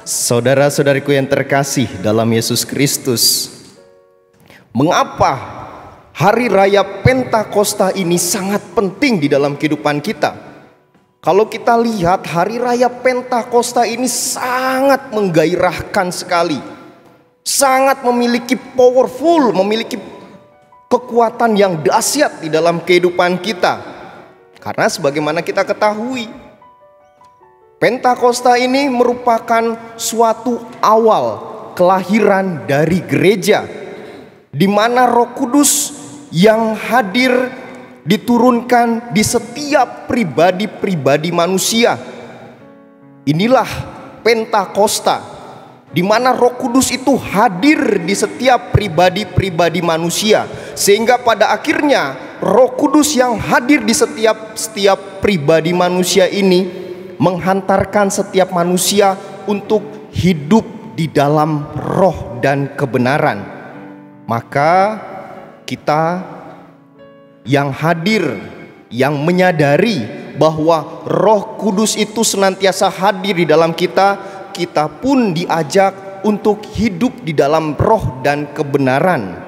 Saudara-saudariku yang terkasih dalam Yesus Kristus, mengapa hari raya Pentakosta ini sangat penting di dalam kehidupan kita? Kalau kita lihat, hari raya Pentakosta ini sangat menggairahkan sekali, sangat memiliki powerful, memiliki kekuatan yang dahsyat di dalam kehidupan kita. Karena sebagaimana kita ketahui, Pentakosta ini merupakan suatu awal kelahiran dari gereja, di mana Roh Kudus yang hadir diturunkan di setiap pribadi-pribadi manusia. Inilah Pentakosta, di mana Roh Kudus itu hadir di setiap pribadi-pribadi manusia, sehingga pada akhirnya Roh Kudus yang hadir di setiap pribadi manusia ini menghantarkan setiap manusia untuk hidup di dalam roh dan kebenaran. Maka kita yang hadir, yang menyadari bahwa Roh Kudus itu senantiasa hadir di dalam kita, kita pun diajak untuk hidup di dalam roh dan kebenaran.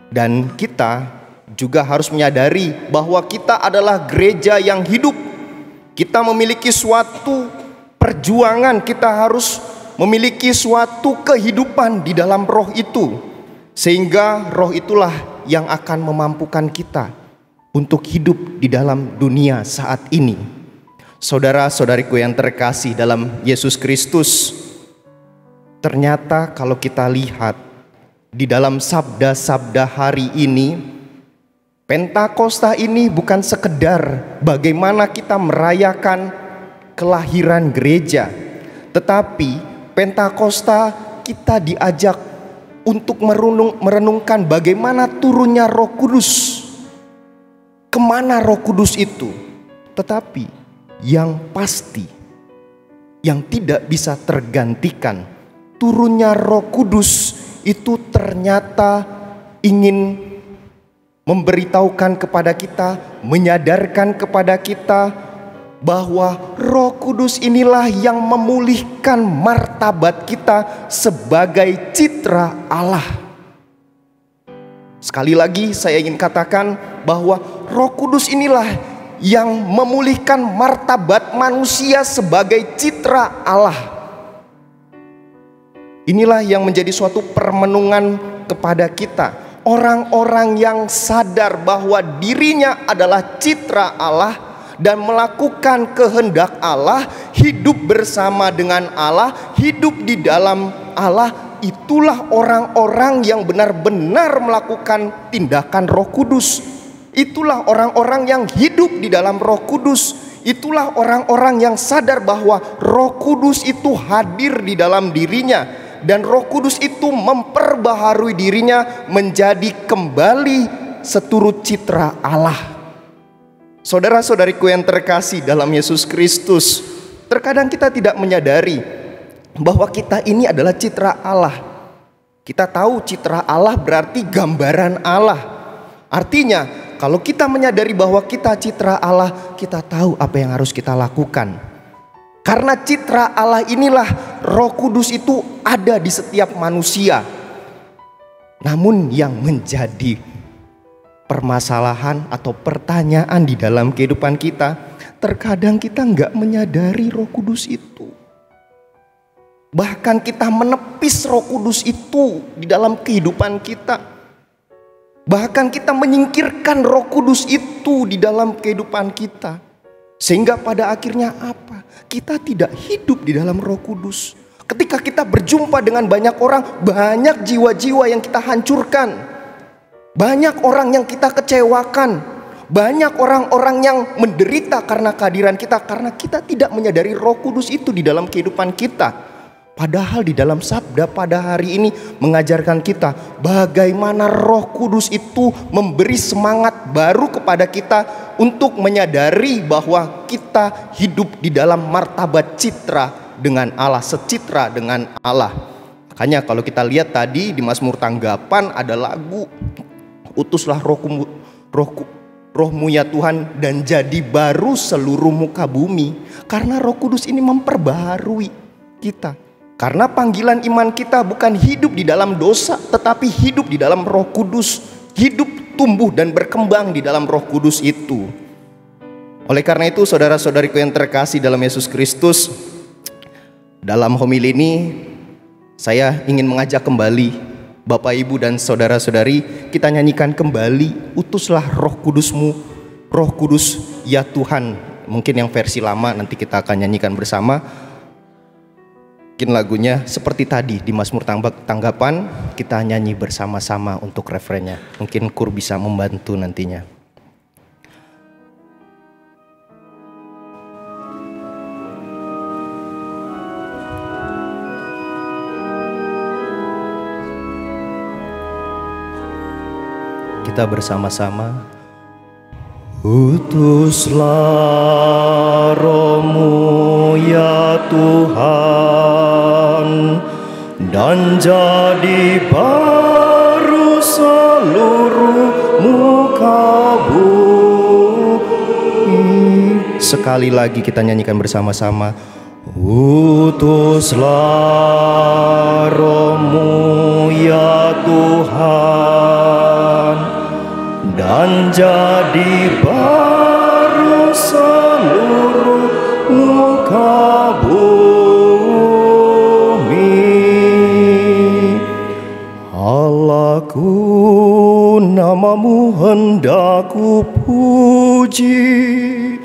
Dan kita juga harus menyadari bahwa kita adalah gereja yang hidup. Kita memiliki suatu perjuangan, kita harus memiliki suatu kehidupan di dalam roh itu, sehingga roh itulah yang akan memampukan kita untuk hidup di dalam dunia saat ini. Saudara-saudariku yang terkasih dalam Yesus Kristus, ternyata kalau kita lihat di dalam sabda-sabda hari ini, Pentakosta ini bukan sekedar bagaimana kita merayakan kelahiran gereja, tetapi Pentakosta kita diajak untuk merenungkan bagaimana turunnya Roh Kudus. Kemana Roh Kudus itu? Tetapi yang pasti, yang tidak bisa tergantikan, turunnya Roh Kudus itu ternyata ingin memberitahukan kepada kita, menyadarkan kepada kita bahwa Roh Kudus inilah yang memulihkan martabat kita sebagai citra Allah. Sekali lagi saya ingin katakan bahwa Roh Kudus inilah yang memulihkan martabat manusia sebagai citra Allah. Inilah yang menjadi suatu permenungan kepada kita. Orang-orang yang sadar bahwa dirinya adalah citra Allah dan melakukan kehendak Allah, hidup bersama dengan Allah, hidup di dalam Allah, itulah orang-orang yang benar-benar melakukan tindakan Roh Kudus. Itulah orang-orang yang hidup di dalam Roh Kudus. Itulah orang-orang yang sadar bahwa Roh Kudus itu hadir di dalam dirinya. Dan Roh Kudus itu memperbaharui dirinya menjadi kembali seturut citra Allah. Saudara-saudariku yang terkasih dalam Yesus Kristus, terkadang kita tidak menyadari bahwa kita ini adalah citra Allah. Kita tahu citra Allah berarti gambaran Allah. Artinya kalau kita menyadari bahwa kita citra Allah, kita tahu apa yang harus kita lakukan. Karena citra Allah inilah Roh Kudus itu ada di setiap manusia. Namun yang menjadi permasalahan atau pertanyaan di dalam kehidupan kita, terkadang kita nggak menyadari Roh Kudus itu. Bahkan kita menepis Roh Kudus itu di dalam kehidupan kita. Bahkan kita menyingkirkan Roh Kudus itu di dalam kehidupan kita. Sehingga pada akhirnya apa? Kita tidak hidup di dalam Roh Kudus. Ketika kita berjumpa dengan banyak orang, banyak jiwa-jiwa yang kita hancurkan. Banyak orang yang kita kecewakan. Banyak orang-orang yang menderita karena kehadiran kita, karena kita tidak menyadari Roh Kudus itu di dalam kehidupan kita. Padahal di dalam sabda pada hari ini mengajarkan kita bagaimana Roh Kudus itu memberi semangat baru kepada kita untuk menyadari bahwa kita hidup di dalam martabat citra dengan Allah, secitra dengan Allah. Makanya kalau kita lihat tadi di Mazmur Tanggapan ada lagu, utuslah rohmu ya Tuhan dan jadi baru seluruh muka bumi. Karena Roh Kudus ini memperbaharui kita. Karena panggilan iman kita bukan hidup di dalam dosa, tetapi hidup di dalam Roh Kudus, hidup tumbuh dan berkembang di dalam Roh Kudus itu. Oleh karena itu, saudara-saudariku yang terkasih dalam Yesus Kristus, dalam homili ini saya ingin mengajak kembali Bapak Ibu dan saudara-saudari, kita nyanyikan kembali "Utuslah Roh Kudus-Mu, Roh Kudus ya Tuhan". Mungkin yang versi lama nanti kita akan nyanyikan bersama. Mungkin lagunya seperti tadi di Mazmur Tanggapan, kita nyanyi bersama-sama untuk refrennya. Mungkin Kur bisa membantu nantinya. Kita bersama-sama. Utuslah Roh-Mu ya Tuhan, dan jadi baru seluruh muka bumi. Sekali lagi kita nyanyikan bersama-sama. Utuslah Roh-Mu ya Tuhan, dan jadi baru seluruh muka bumi. Allahku, nama-Mu hendak ku puji,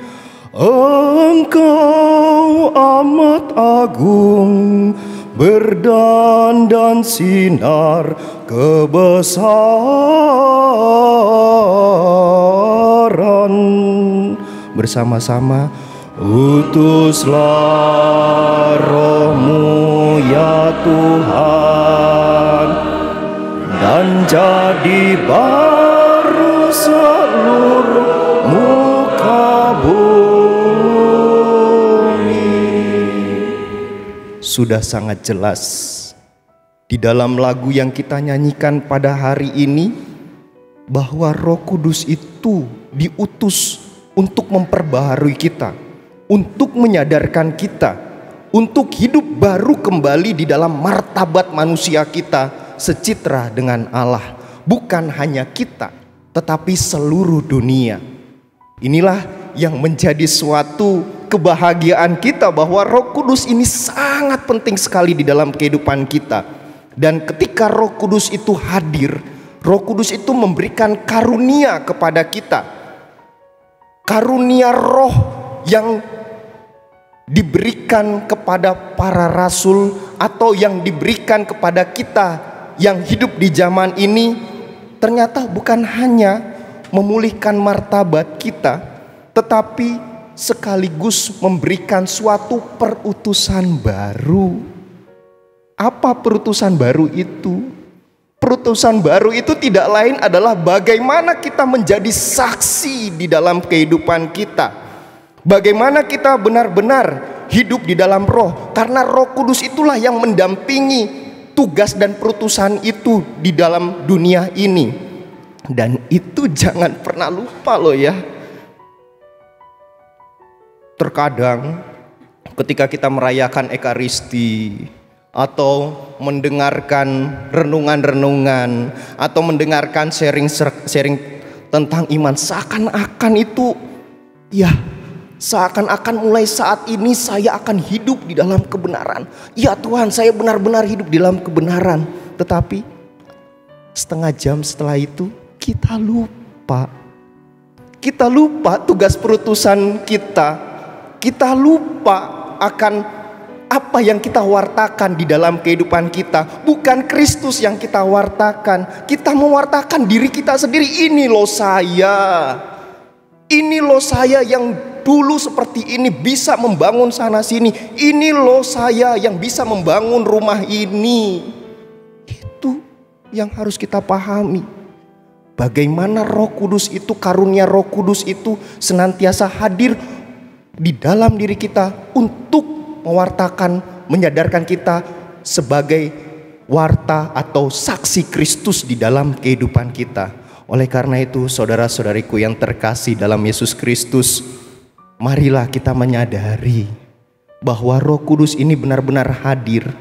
Engkau amat agung, berdandan sinar kebesaran. Bersama-sama. Utuslah Roh-Mu ya Tuhan, dan jadi baru seluruh muka bumi. Sudah sangat jelas di dalam lagu yang kita nyanyikan pada hari ini bahwa Roh Kudus itu diutus untuk memperbaharui kita, untuk menyadarkan kita, untuk hidup baru kembali di dalam martabat manusia kita secitra dengan Allah. Bukan hanya kita, tetapi seluruh dunia. Inilah yang menjadi suatu kebahagiaan kita bahwa Roh Kudus ini sangat penting sekali di dalam kehidupan kita. Dan ketika Roh Kudus itu hadir, Roh Kudus itu memberikan karunia kepada kita. Karunia roh yang diberikan kepada para rasul atau yang diberikan kepada kita yang hidup di zaman ini, ternyata bukan hanya memulihkan martabat kita, tetapi sekaligus memberikan suatu perutusan baru. Apa perutusan baru itu? Perutusan baru itu tidak lain adalah bagaimana kita menjadi saksi di dalam kehidupan kita. Bagaimana kita benar-benar hidup di dalam roh. Karena Roh Kudus itulah yang mendampingi tugas dan perutusan itu di dalam dunia ini. Dan itu jangan pernah lupa loh ya. Terkadang ketika kita merayakan Ekaristi atau mendengarkan renungan-renungan atau mendengarkan sharing tentang iman, seakan-akan itu ya, seakan-akan mulai saat ini saya akan hidup di dalam kebenaran. Ya Tuhan, saya benar-benar hidup di dalam kebenaran. Tetapi setengah jam setelah itu kita lupa. Kita lupa tugas perutusan kita. Kita lupa akan apa yang kita wartakan di dalam kehidupan kita. Bukan Kristus yang kita wartakan. Kita mewartakan diri kita sendiri. Ini loh saya. Ini loh saya yang dulu seperti ini bisa membangun sana sini. Ini loh saya yang bisa membangun rumah ini. Itu yang harus kita pahami. Bagaimana Roh Kudus itu, karunia Roh Kudus itu senantiasa hadir di dalam diri kita untuk mewartakan, menyadarkan kita sebagai warta atau saksi Kristus di dalam kehidupan kita. Oleh karena itu, saudara-saudariku yang terkasih dalam Yesus Kristus, marilah kita menyadari bahwa Roh Kudus ini benar-benar hadir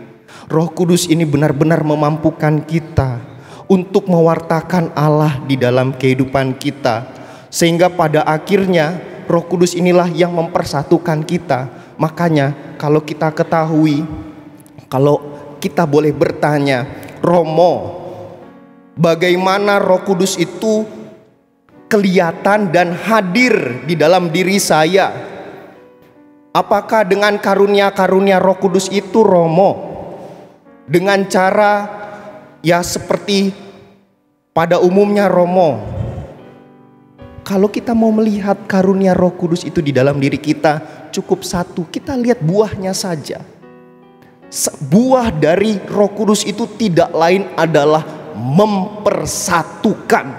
Roh Kudus ini benar-benar memampukan kita untuk mewartakan Allah di dalam kehidupan kita, sehingga pada akhirnya Roh Kudus inilah yang mempersatukan kita. Makanya kalau kita ketahui, kalau kita boleh bertanya, Romo, bagaimana Roh Kudus itu kelihatan dan hadir di dalam diri saya? Apakah dengan karunia-karunia Roh Kudus itu, Romo? Dengan cara ya seperti pada umumnya, Romo. Kalau kita mau melihat karunia Roh Kudus itu di dalam diri kita, cukup satu, kita lihat buahnya saja. Buah dari Roh Kudus itu tidak lain adalah mempersatukan.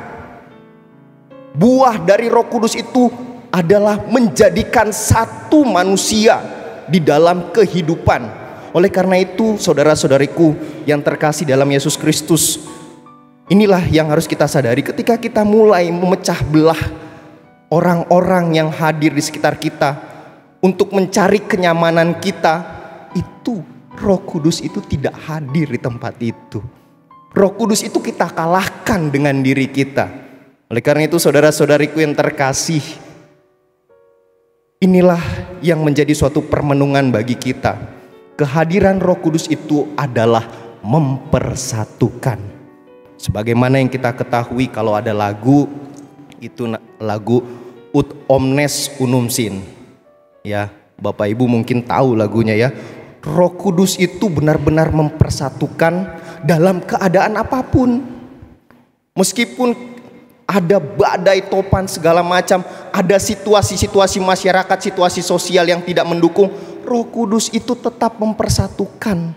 Buah dari Roh Kudus itu adalah menjadikan satu manusia di dalam kehidupan. Oleh karena itu, saudara-saudariku yang terkasih dalam Yesus Kristus, inilah yang harus kita sadari ketika kita mulai memecah belah orang-orang yang hadir di sekitar kita untuk mencari kenyamanan kita. Itu Roh Kudus itu tidak hadir di tempat itu. Roh Kudus itu kita kalahkan dengan diri kita. Oleh karena itu, saudara-saudariku yang terkasih, inilah yang menjadi suatu permenungan bagi kita. Kehadiran Roh Kudus itu adalah mempersatukan. Sebagaimana yang kita ketahui, kalau ada lagu, itu lagu Ut Omnes Unum Sin. Ya, Bapak Ibu mungkin tahu lagunya ya. Roh Kudus itu benar-benar mempersatukan dalam keadaan apapun. Meskipun ada badai topan segala macam, ada situasi-situasi masyarakat, situasi sosial yang tidak mendukung, Roh Kudus itu tetap mempersatukan.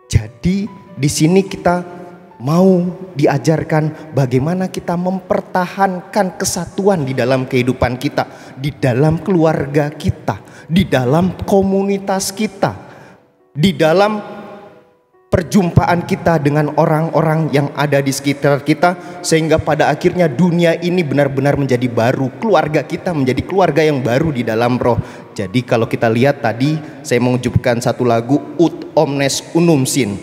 Jadi di sini kita mau diajarkan bagaimana kita mempertahankan kesatuan di dalam kehidupan kita, di dalam keluarga kita, di dalam komunitas kita, di dalam perjumpaan kita dengan orang-orang yang ada di sekitar kita, sehingga pada akhirnya dunia ini benar-benar menjadi baru, keluarga kita menjadi keluarga yang baru di dalam roh. Jadi kalau kita lihat tadi, saya mengucapkan satu lagu Ut Omnes Unum Sin.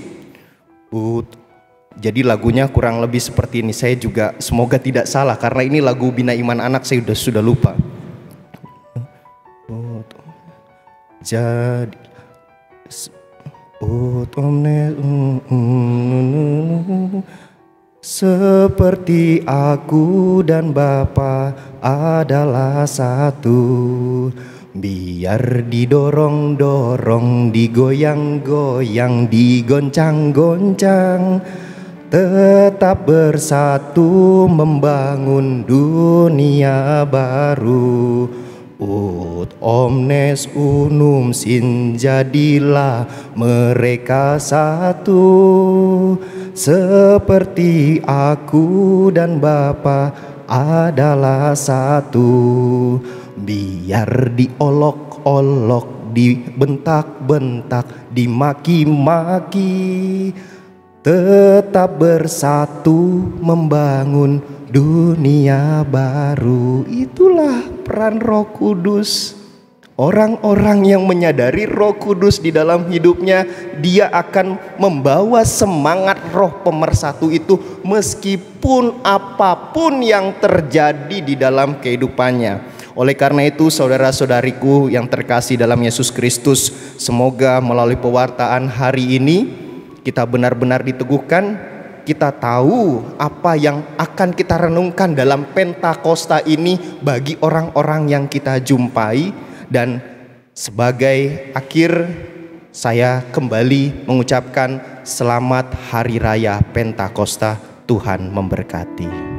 Jadi lagunya kurang lebih seperti ini. Saya juga semoga tidak salah karena ini lagu Bina Iman Anak, saya sudah lupa. Jadi Ut Omnes seperti aku dan Bapa adalah satu. Biar didorong-dorong, digoyang-goyang, digoncang-goncang, tetap bersatu membangun dunia baru. Ut Omnes Unum Sin, jadilah mereka satu, seperti aku dan Bapa adalah satu. Biar diolok-olok, dibentak-bentak, dimaki-maki, tetap bersatu membangun dunia baru. Itulah peran Roh Kudus. Orang-orang yang menyadari Roh Kudus di dalam hidupnya, dia akan membawa semangat roh pemersatu itu meskipun apapun yang terjadi di dalam kehidupannya. Oleh karena itu, saudara-saudariku yang terkasih dalam Yesus Kristus, semoga melalui pewartaan hari ini kita benar-benar diteguhkan. Kita tahu apa yang akan kita renungkan dalam Pentakosta ini bagi orang-orang yang kita jumpai. Dan sebagai akhir, saya kembali mengucapkan selamat Hari Raya Pentakosta. Tuhan memberkati.